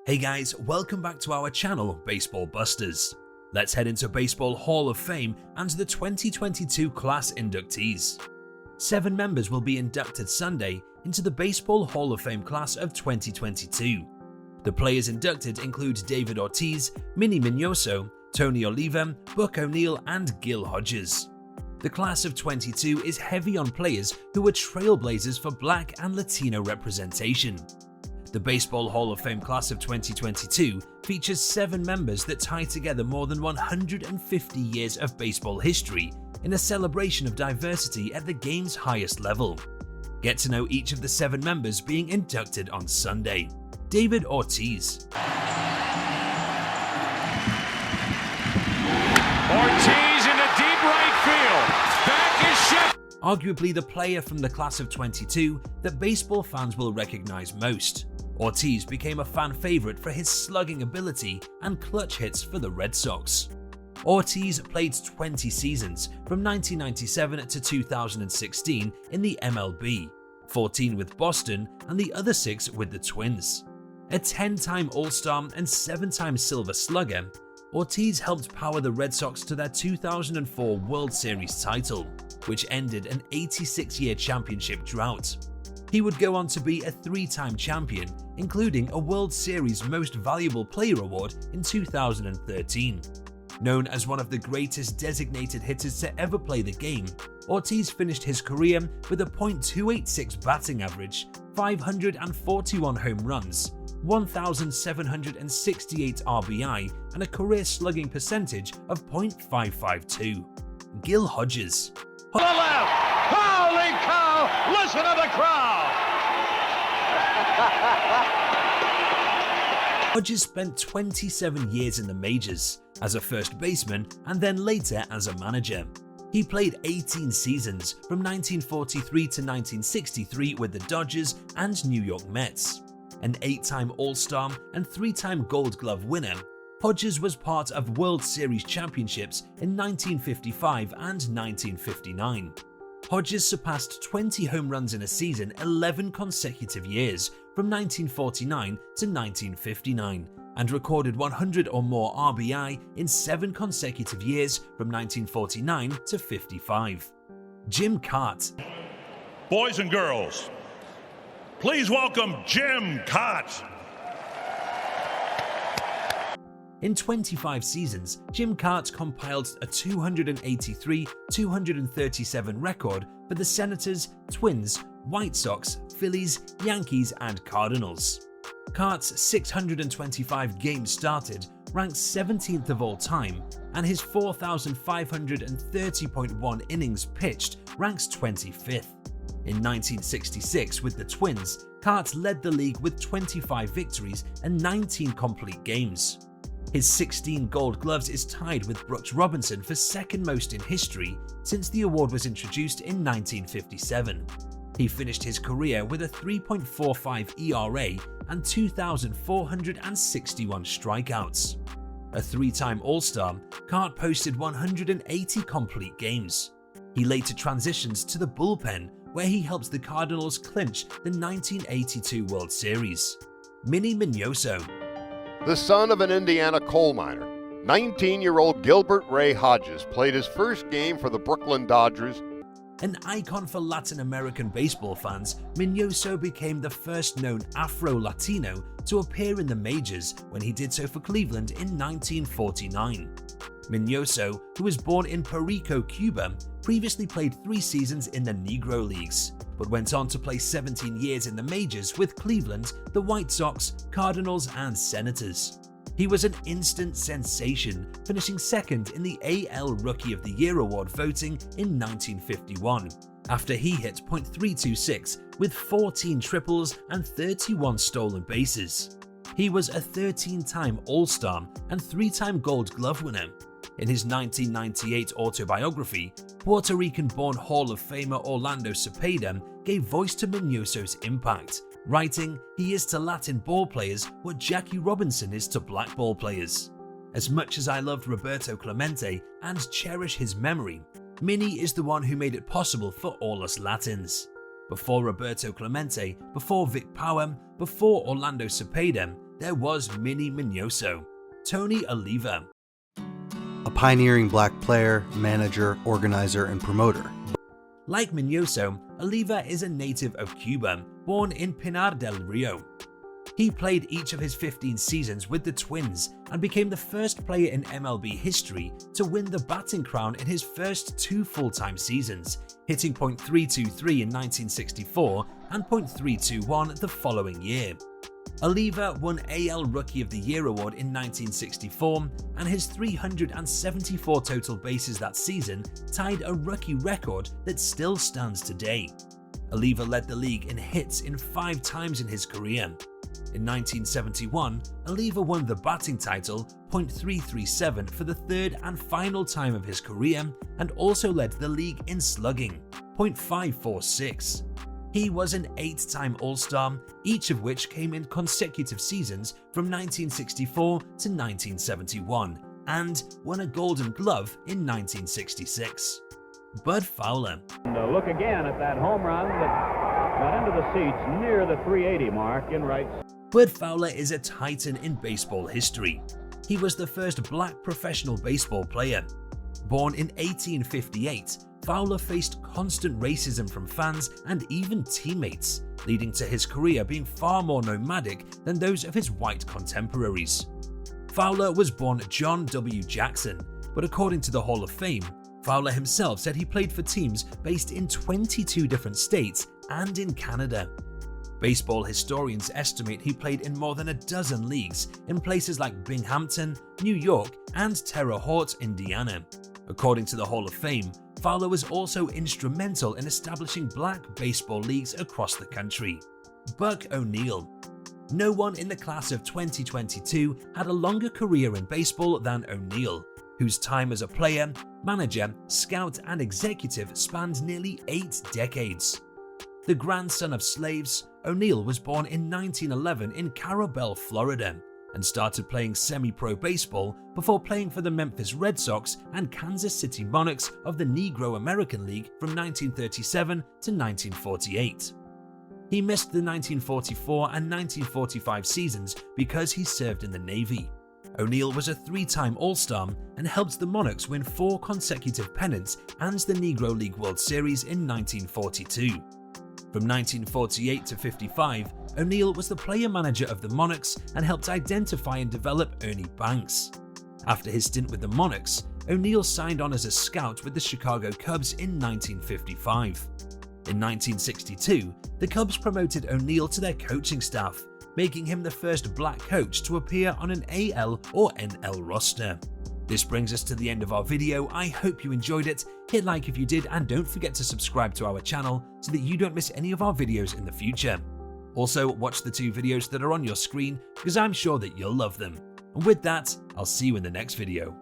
Hey guys, welcome back to our channel, Baseball Busters. Let's head into Baseball Hall of Fame and the 2022 class inductees. 7 members will be inducted Sunday into the Baseball Hall of Fame class of 2022. The players inducted include David Ortiz, Minnie Minoso, Tony Oliva, Buck O'Neil, and Gil Hodges. The class of 22 is heavy on players who were trailblazers for Black and Latino representation. The Baseball Hall of Fame class of 2022 features 7 members that tie together more than 150 years of baseball history in a celebration of diversity at the game's highest level. Get to know each of the 7 members being inducted on Sunday. David Ortiz. Ortiz into deep right field. Back is shift. Arguably the player from the class of 22 that baseball fans will recognize most. Ortiz became a fan favorite for his slugging ability and clutch hits for the Red Sox. Ortiz played 20 seasons from 1997 to 2016 in the MLB, 14 with Boston and the other 6 with the Twins. A 10-time All-Star and 7-time Silver Slugger, Ortiz helped power the Red Sox to their 2004 World Series title, which ended an 86-year championship drought. He would go on to be a 3-time champion, including a World Series Most Valuable Player award in 2013. Known as one of the greatest designated hitters to ever play the game, Ortiz finished his career with a .286 batting average, 541 home runs, 1,768 RBI, and a career slugging percentage of .552. Gil Hodges. To the left. Holy cow! Listen to the crowd. Hodges spent 27 years in the majors as a first baseman and then later as a manager. He played 18 seasons from 1943 to 1963 with the Dodgers and New York Mets. An 8-time All-Star and 3-time Gold Glove winner, Hodges was part of World Series championships in 1955 and 1959. Hodges surpassed 20 home runs in a season 11 consecutive years from 1949 to 1959 and recorded 100 or more RBI in 7 consecutive years from 1949 to 55. Jim Kaat. Boys and girls, please welcome Jim Kaat. In 25 seasons, Jim Kaat compiled a 283-237 record for the Senators, Twins, White Sox, Phillies, Yankees, and Cardinals. Kaat's 625 games started ranks 17th of all time, and his 4,530.1 innings pitched ranks 25th. In 1966 with the Twins, Kaat led the league with 25 victories and 19 complete games. His 16 Gold Gloves is tied with Brooks Robinson for second most in history since the award was introduced in 1957. He finished his career with a 3.45 ERA and 2,461 strikeouts. A 3-time All-Star, Kaat posted 180 complete games. He later transitioned to the bullpen, where he helped the Cardinals clinch the 1982 World Series. Minnie Minoso. The son of an Indiana coal miner, 19-year-old Gilbert Ray Hodges played his first game for the Brooklyn Dodgers. An icon for Latin American baseball fans, Minoso became the first known Afro-Latino to appear in the majors when he did so for Cleveland in 1949. Minoso, who was born in Perico, Cuba, previously played 3 seasons in the Negro Leagues, but went on to play 17 years in the majors with Cleveland, the White Sox, Cardinals, and Senators. He was an instant sensation, finishing second in the AL Rookie of the Year award voting in 1951, after he hit .326 with 14 triples and 31 stolen bases. He was a 13-time All-Star and 3-time Gold Glove winner. In his 1998 autobiography, Puerto Rican-born Hall of Famer Orlando Cepeda gave voice to Minoso's impact, writing, "He is to Latin ball players what Jackie Robinson is to black ball players. As much as I loved Roberto Clemente and cherish his memory, Minnie is the one who made it possible for all us Latins. Before Roberto Clemente, before Vic Power, before Orlando Cepeda, there was Mini Mignoso, Tony Oliva. A pioneering black player, manager, organizer, and promoter. Like Mignoso, Oliva is a native of Cuba, born in Pinar del Rio. He played each of his 15 seasons with the Twins and became the first player in MLB history to win the batting crown in his first 2 full-time seasons, hitting .323 in 1964 and .321 the following year. Oliva won AL Rookie of the Year award in 1964, and his 374 total bases that season tied a rookie record that still stands today. Oliva led the league in hits in 5 times in his career. In 1971, Oliva won the batting title .337 for the 3rd and final time of his career, and also led the league in slugging .546. He was an 8-time All-Star, each of which came in consecutive seasons from 1964 to 1971, and won a Golden Glove in 1966. Bud Fowler. Look again at that home run that got into the seats near the 380 mark in right. Bud Fowler is a titan in baseball history. He was the first black professional baseball player. Born in 1858, Fowler faced constant racism from fans and even teammates, leading to his career being far more nomadic than those of his white contemporaries. Fowler was born John W. Jackson, but according to the Hall of Fame, Fowler himself said he played for teams based in 22 different states and in Canada. Baseball historians estimate he played in more than a dozen leagues in places like Binghamton, New York, and Terre Haute, Indiana. According to the Hall of Fame, Fowler was also instrumental in establishing black baseball leagues across the country. Buck O'Neil. No one in the class of 2022 had a longer career in baseball than O'Neil, whose time as a player, manager, scout, and executive spanned nearly 8 decades. The grandson of slaves, O'Neil was born in 1911 in Carabel, Florida, and started playing semi-pro baseball before playing for the Memphis Red Sox and Kansas City Monarchs of the Negro American League from 1937 to 1948. He missed the 1944 and 1945 seasons because he served in the Navy. O'Neil was a 3-time All-Star and helped the Monarchs win 4 consecutive pennants and the Negro League World Series in 1942. From 1948 to 55, O'Neil was the player manager of the Monarchs and helped identify and develop Ernie Banks. After his stint with the Monarchs, O'Neil signed on as a scout with the Chicago Cubs in 1955. In 1962, the Cubs promoted O'Neil to their coaching staff, making him the first black coach to appear on an AL or NL roster. This brings us to the end of our video. I hope you enjoyed it. Hit like if you did, and don't forget to subscribe to our channel so that you don't miss any of our videos in the future. Also, watch the 2 videos that are on your screen because I'm sure that you'll love them. And with that, I'll see you in the next video.